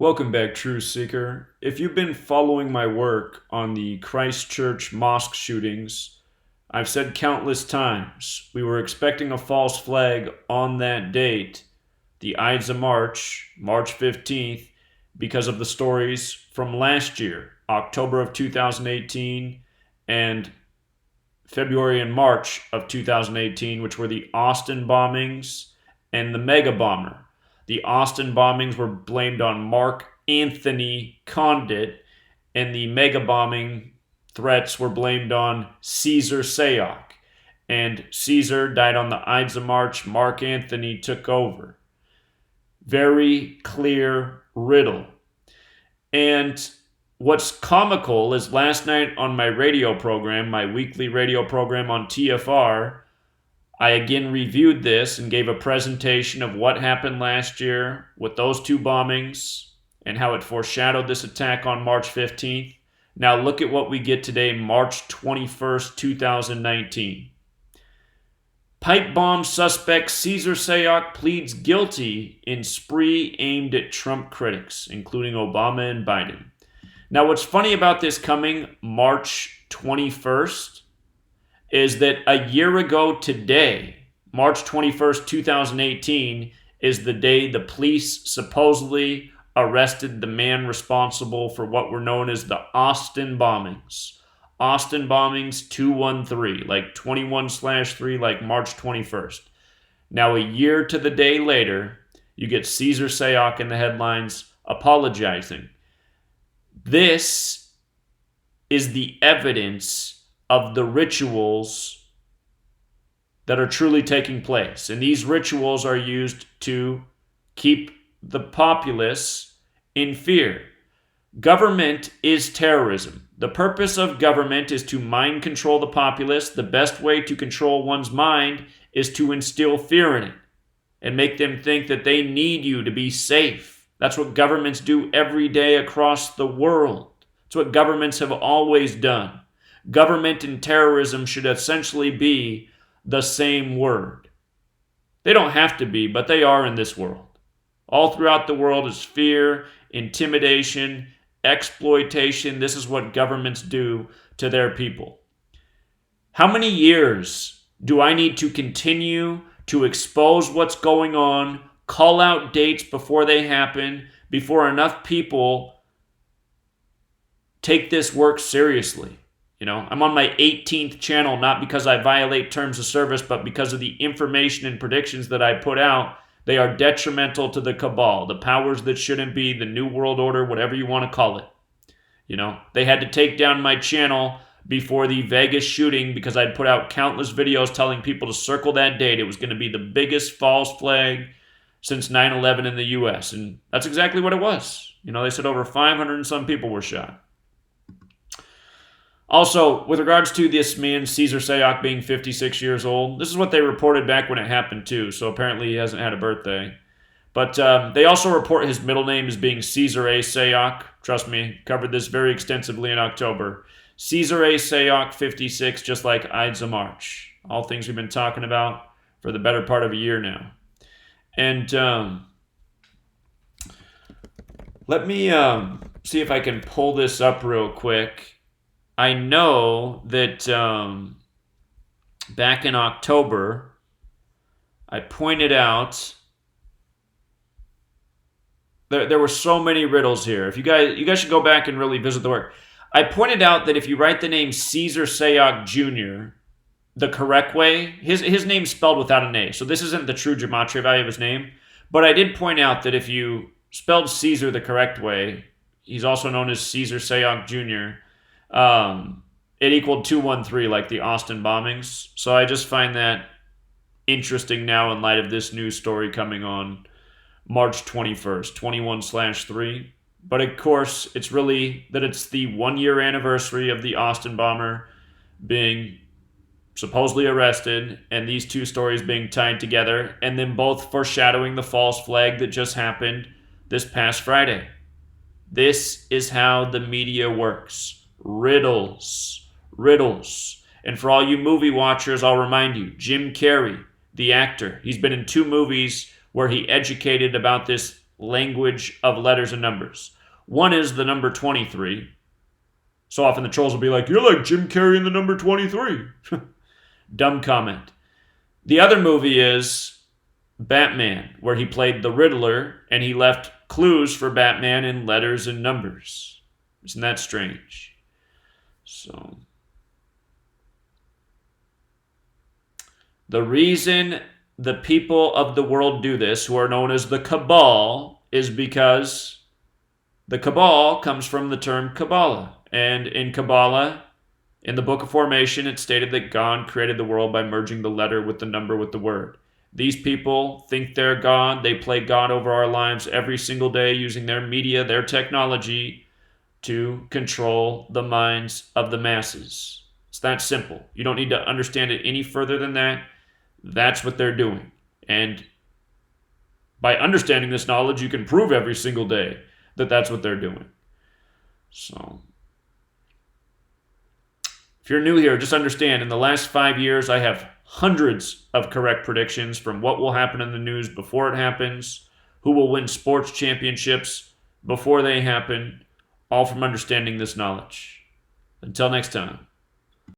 Welcome back, Truth Seeker. If you've been following my work on the Christchurch mosque shootings, I've said countless times we were expecting a false flag on that date, the Ides of March, March 15th, because of the stories from last year, October of 2018, and February and March of 2018, which were the Austin bombings and the MEGAbomber. The Austin bombings were blamed on Mark Anthony Condit, and the mega bombing threats were blamed on Cesar Sayoc. And Caesar died on the Ides of March. Mark Anthony took over. Very clear riddle. And what's comical is last night on my radio program, my weekly radio program on TFR, I again reviewed this and gave a presentation of what happened last year with those two bombings and how it foreshadowed this attack on March 15th. Now look at what we get today, March 21st, 2019. Pipe bomb suspect Cesar Sayoc pleads guilty in spree aimed at Trump critics, including Obama and Biden. Now what's funny about this coming March 21st is that a year ago today, March 21st, 2018, is the day the police supposedly arrested the man responsible for what were known as the Austin bombings. Austin bombings 213, like 21/3, like March 21st. Now, a year to the day later, you get Cesar Sayoc in the headlines apologizing. This is the evidence of the rituals that are truly taking place. And these rituals are used to keep the populace in fear. Government is terrorism. The purpose of government is to mind control the populace. The best way to control one's mind is to instill fear in it and make them think that they need you to be safe. That's what governments do every day across the world. It's what governments have always done. Government and terrorism should essentially be the same word. They don't have to be, but they are in this world. All throughout the world is fear, intimidation, exploitation. This is what governments do to their people. How many years do I need to continue to expose what's going on, call out dates before they happen, before enough people take this work seriously? You know, I'm on my 18th channel, not because I violate terms of service, but because of the information and predictions that I put out. They are detrimental to the cabal, the powers that shouldn't be, the New World Order, whatever you want to call it. You know, they had to take down my channel before the Vegas shooting because I'd put out countless videos telling people to circle that date. It was going to be the biggest false flag since 9/11 in the U.S. And that's exactly what it was. You know, they said over 500 and some people were shot. Also, with regards to this man, Cesar Sayoc, being 56 years old, this is what they reported back when it happened too, so apparently he hasn't had a birthday. But they also report his middle name as being Cesar A. Sayoc. Trust me, covered this very extensively in October. Cesar A. Sayoc, 56, just like Ides of March. All things we've been talking about for the better part of a year now. And let me see if I can pull this up real quick. I know that back in October, I pointed out there were so many riddles here. If you guys should go back and really visit the work. I pointed out that if you write the name Cesar Sayoc Jr. the correct way, his name's spelled without an A, so this isn't the true gematria value of his name. But I did point out that if you spelled Caesar the correct way, he's also known as Cesar Sayoc Jr., it equaled 213, like the Austin bombings. So I just find that interesting now in light of this news story coming on March 21st, 21/3. But of course, it's really that it's the 1-year anniversary of the Austin bomber being supposedly arrested, and these two stories being tied together, and then both foreshadowing the false flag that just happened this past Friday. This is how the media works. Riddles. And for all you movie watchers, I'll remind you, Jim Carrey, the actor, he's been in 2 movies where he educated about this language of letters and numbers. One is the number 23. So often the trolls will be like, "You're like Jim Carrey in the number 23." Dumb comment. The other movie is Batman, where he played the Riddler and he left clues for Batman in letters and numbers. Isn't that strange? So, the reason the people of the world do this, who are known as the Cabal, is because the Cabal comes from the term Kabbalah. And in Kabbalah, in the Book of Formation, it stated that God created the world by merging the letter with the number with the word. These people think they're God. They play God over our lives every single day using their media, their technology to control the minds of the masses. It's that simple. You don't need to understand it any further than that. That's what they're doing. And by understanding this knowledge, you can prove every single day that that's what they're doing. So, if you're new here, just understand, in the last 5 years, I have hundreds of correct predictions from what will happen in the news before it happens, who will win sports championships before they happen, all from understanding this knowledge. Until next time.